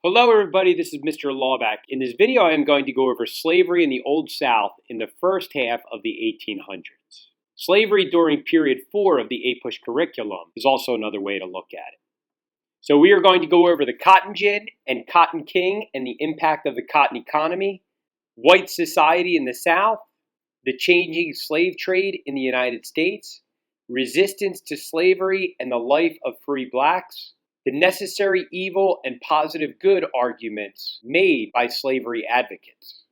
Hello everybody, this is Mr. Lawback. In this video I am going to go over slavery in the Old South in the first half of the 1800s. Slavery during period 4 of the APUSH curriculum is also another way to look at it. So we are going to go over the cotton gin and cotton king and the impact of the cotton economy, white society in the South, the changing slave trade in the United States, resistance to slavery and the life of free blacks, the necessary evil and positive good arguments made by slavery advocates.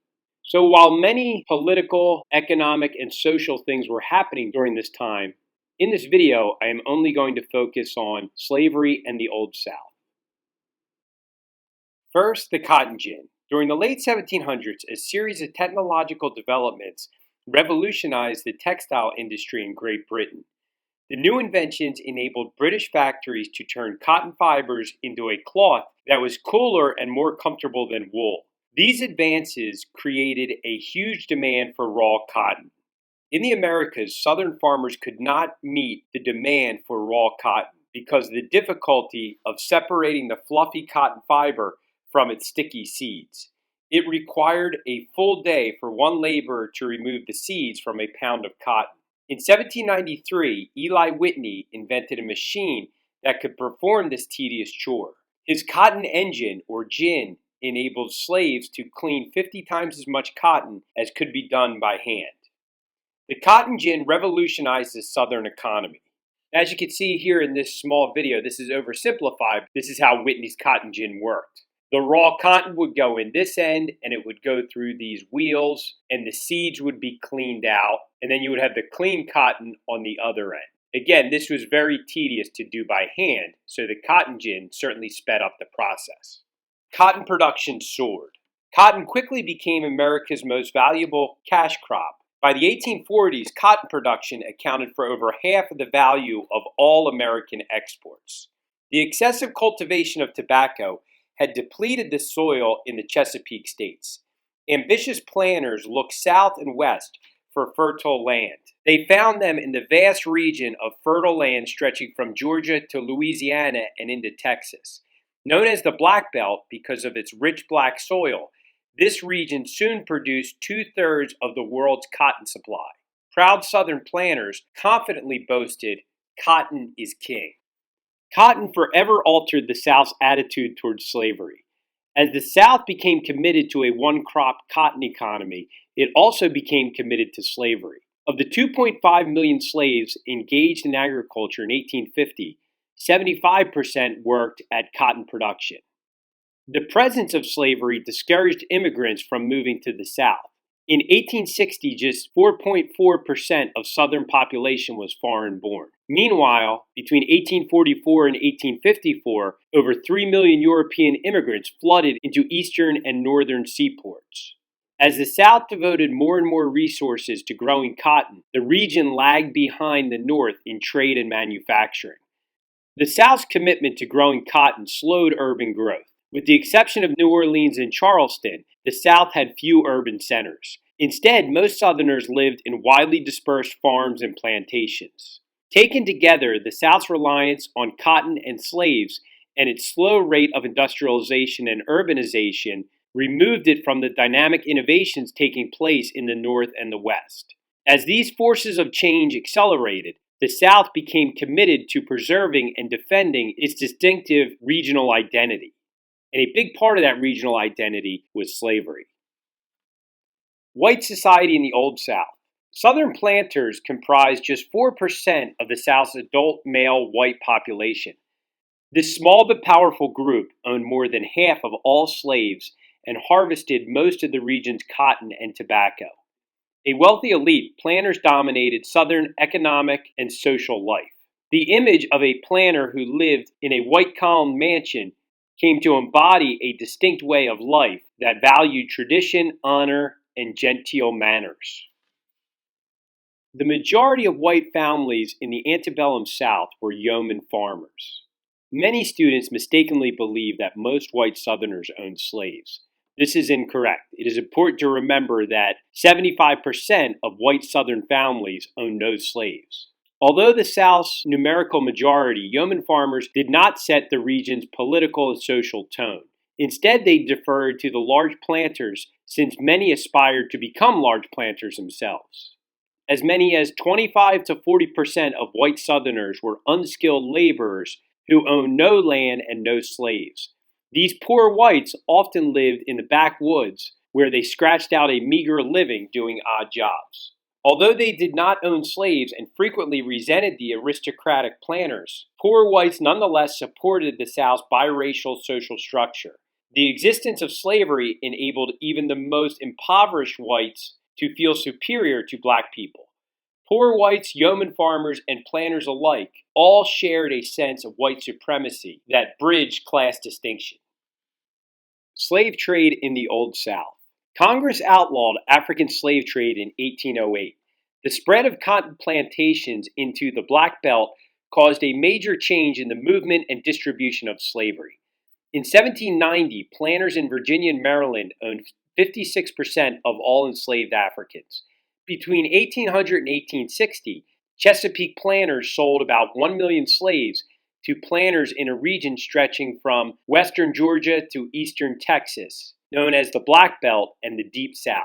So while many political, economic, and social things were happening during this time, in this video I am only going to focus on slavery and the Old South. First, the cotton gin. During the late 1700s, a series of technological developments revolutionized the textile industry in Great Britain. The new inventions enabled British factories to turn cotton fibers into a cloth that was cooler and more comfortable than wool. These advances created a huge demand for raw cotton. In the Americas, Southern farmers could not meet the demand for raw cotton because of the difficulty of separating the fluffy cotton fiber from its sticky seeds. It required a full day for one laborer to remove the seeds from a pound of cotton. In 1793, Eli Whitney invented a machine that could perform this tedious chore. His cotton engine, or gin, enabled slaves to clean 50 times as much cotton as could be done by hand. The cotton gin revolutionized the Southern economy. As you can see here in this small video, this is oversimplified. This is how Whitney's cotton gin worked. The raw cotton would go in this end and it would go through these wheels and the seeds would be cleaned out, and then you would have the clean cotton on the other end. Again, this was very tedious to do by hand, so the cotton gin certainly sped up the process. Cotton production soared. Cotton quickly became America's most valuable cash crop. By the 1840s, cotton production accounted for over half of the value of all American exports. The excessive cultivation of tobacco had depleted the soil in the Chesapeake states. Ambitious planters looked south and west for fertile land. They found them in the vast region of fertile land stretching from Georgia to Louisiana and into Texas. Known as the Black Belt because of its rich black soil, this region soon produced 2/3 of the world's cotton supply. Proud Southern planters confidently boasted, "Cotton is king." Cotton forever altered the South's attitude towards slavery. As the South became committed to a one-crop cotton economy, it also became committed to slavery. Of the 2.5 million slaves engaged in agriculture in 1850, 75% worked at cotton production. The presence of slavery discouraged immigrants from moving to the South. In 1860, just 4.4% of Southern population was foreign-born. Meanwhile, between 1844 and 1854, over 3 million European immigrants flooded into eastern and northern seaports. As the South devoted more and more resources to growing cotton, the region lagged behind the North in trade and manufacturing. The South's commitment to growing cotton slowed urban growth. With the exception of New Orleans and Charleston, the South had few urban centers. Instead, most Southerners lived in widely dispersed farms and plantations. Taken together, the South's reliance on cotton and slaves and its slow rate of industrialization and urbanization removed it from the dynamic innovations taking place in the North and the West. As these forces of change accelerated, the South became committed to preserving and defending its distinctive regional identity. And a big part of that regional identity was slavery. White society in the Old South. Southern planters comprised just 4% of the South's adult male white population. This small but powerful group owned more than half of all slaves and harvested most of the region's cotton and tobacco. A wealthy elite, planters dominated Southern economic and social life. The image of a planter who lived in a white-column mansion came to embody a distinct way of life that valued tradition, honor, and genteel manners. The majority of white families in the antebellum South were yeoman farmers. Many students mistakenly believe that most white Southerners owned slaves. This is incorrect. It is important to remember that 75% of white Southern families owned no slaves. Although the South's numerical majority, yeoman farmers did not set the region's political and social tone. Instead, they deferred to the large planters since many aspired to become large planters themselves. As many as 25 to 40% of white Southerners were unskilled laborers who owned no land and no slaves. These poor whites often lived in the backwoods where they scratched out a meager living doing odd jobs. Although they did not own slaves and frequently resented the aristocratic planters, poor whites nonetheless supported the South's biracial social structure. The existence of slavery enabled even the most impoverished whites to feel superior to black people. Poor whites, yeoman farmers, and planters alike all shared a sense of white supremacy that bridged class distinction. Slave trade in the Old South. Congress outlawed African slave trade in 1808. The spread of cotton plantations into the Black Belt caused a major change in the movement and distribution of slavery. In 1790, planters in Virginia and Maryland owned 56% of all enslaved Africans. Between 1800 and 1860, Chesapeake planters sold about 1 million slaves to planters in a region stretching from western Georgia to eastern Texas, known as the Black Belt and the Deep South.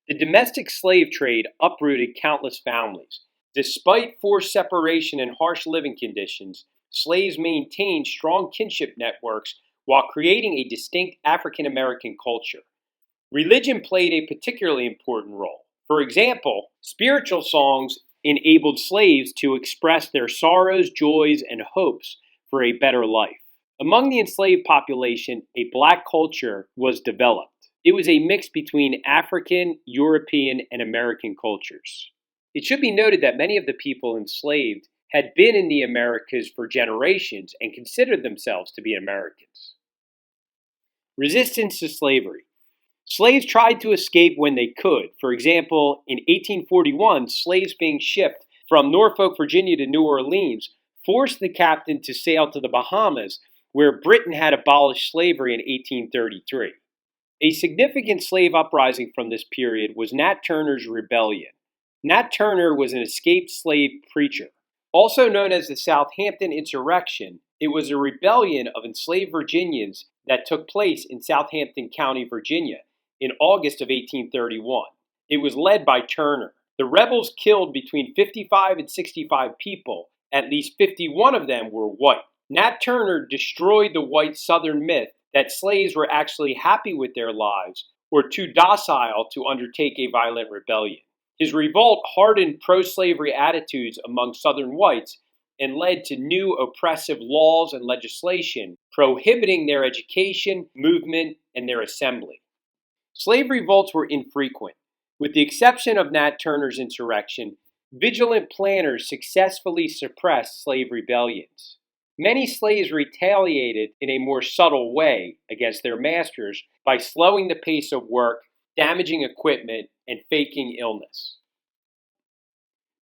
The domestic slave trade uprooted countless families. Despite forced separation and harsh living conditions, slaves maintained strong kinship networks while creating a distinct African American culture. Religion played a particularly important role. For example, spiritual songs enabled slaves to express their sorrows, joys, and hopes for a better life. Among the enslaved population, a black culture was developed. It was a mix between African, European, and American cultures. It should be noted that many of the people enslaved had been in the Americas for generations and considered themselves to be Americans. Resistance to slavery. Slaves tried to escape when they could. For example, in 1841, slaves being shipped from Norfolk, Virginia to New Orleans forced the captain to sail to the Bahamas, where Britain had abolished slavery in 1833. A significant slave uprising from this period was Nat Turner's Rebellion. Nat Turner was an escaped slave preacher. Also known as the Southampton Insurrection, it was a rebellion of enslaved Virginians that took place in Southampton County, Virginia, in August of 1831. It was led by Turner. The rebels killed between 55 and 65 people. At least 51 of them were white. Nat Turner destroyed the white Southern myth that slaves were actually happy with their lives or too docile to undertake a violent rebellion. His revolt hardened pro-slavery attitudes among Southern whites and led to new oppressive laws and legislation prohibiting their education, movement, and their assembly. Slave revolts were infrequent. With the exception of Nat Turner's insurrection, vigilant planners successfully suppressed slave rebellions. Many slaves retaliated in a more subtle way against their masters by slowing the pace of work, damaging equipment, and faking illness.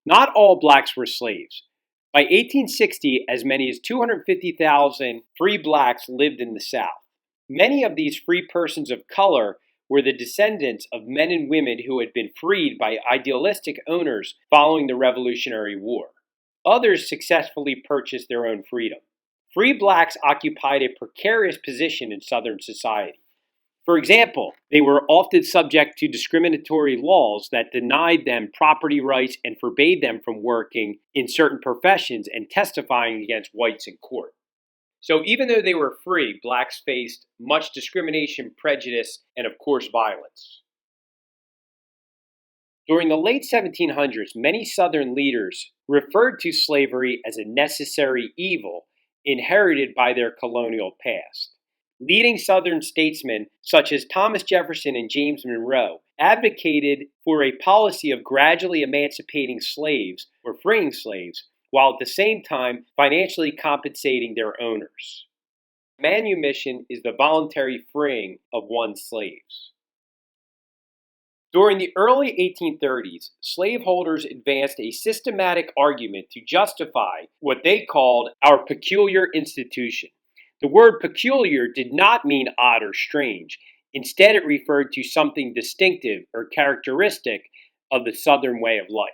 Not all blacks were slaves. By 1860, as many as 250,000 free blacks lived in the South. Many of these free persons of color were the descendants of men and women who had been freed by idealistic owners following the Revolutionary War. Others successfully purchased their own freedom. Free blacks occupied a precarious position in Southern society. For example, they were often subject to discriminatory laws that denied them property rights and forbade them from working in certain professions and testifying against whites in court. So even though they were free, blacks faced much discrimination, prejudice, and of course violence. During the late 1700s, many Southern leaders referred to slavery as a necessary evil inherited by their colonial past. Leading Southern statesmen such as Thomas Jefferson and James Monroe advocated for a policy of gradually emancipating slaves or freeing slaves, while at the same time financially compensating their owners. Manumission is the voluntary freeing of one's slaves. During the early 1830s, slaveholders advanced a systematic argument to justify what they called our peculiar institution. The word peculiar did not mean odd or strange. Instead, it referred to something distinctive or characteristic of the Southern way of life.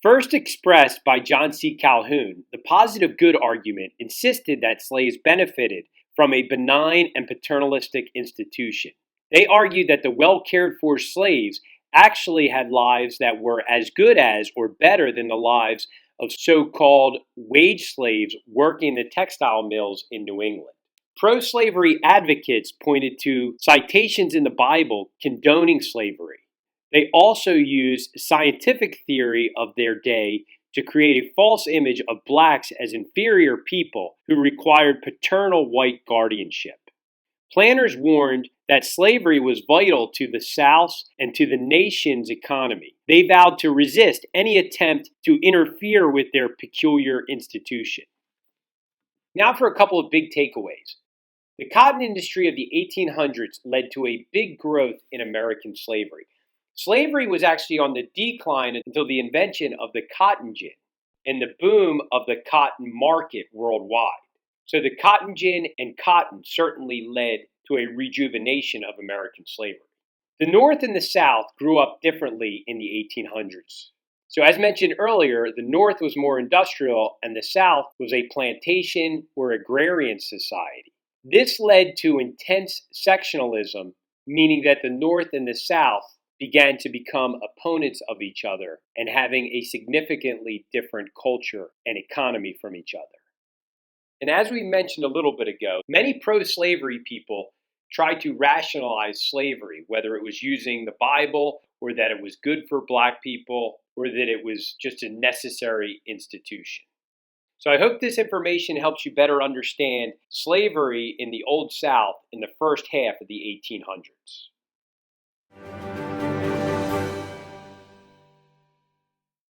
First expressed by John C. Calhoun, the positive good argument insisted that slaves benefited from a benign and paternalistic institution. They argued that the well cared for slaves actually had lives that were as good as or better than the lives of so-called wage slaves working the textile mills in New England. Pro-slavery advocates pointed to citations in the Bible condoning slavery. They also used scientific theory of their day to create a false image of blacks as inferior people who required paternal white guardianship. Planners warned that slavery was vital to the South's and to the nation's economy. They vowed to resist any attempt to interfere with their peculiar institution. Now for a couple of big takeaways. The cotton industry of the 1800s led to a big growth in American slavery. Slavery was actually on the decline until the invention of the cotton gin and the boom of the cotton market worldwide. So the cotton gin and cotton certainly led to a rejuvenation of American slavery. The North and the South grew up differently in the 1800s. So as mentioned earlier, the North was more industrial and the South was a plantation or agrarian society. This led to intense sectionalism, meaning that the North and the South began to become opponents of each other and having a significantly different culture and economy from each other. And as we mentioned a little bit ago, many pro-slavery people tried to rationalize slavery, whether it was using the Bible or that it was good for black people or that it was just a necessary institution. So I hope this information helps you better understand slavery in the Old South in the first half of the 1800s.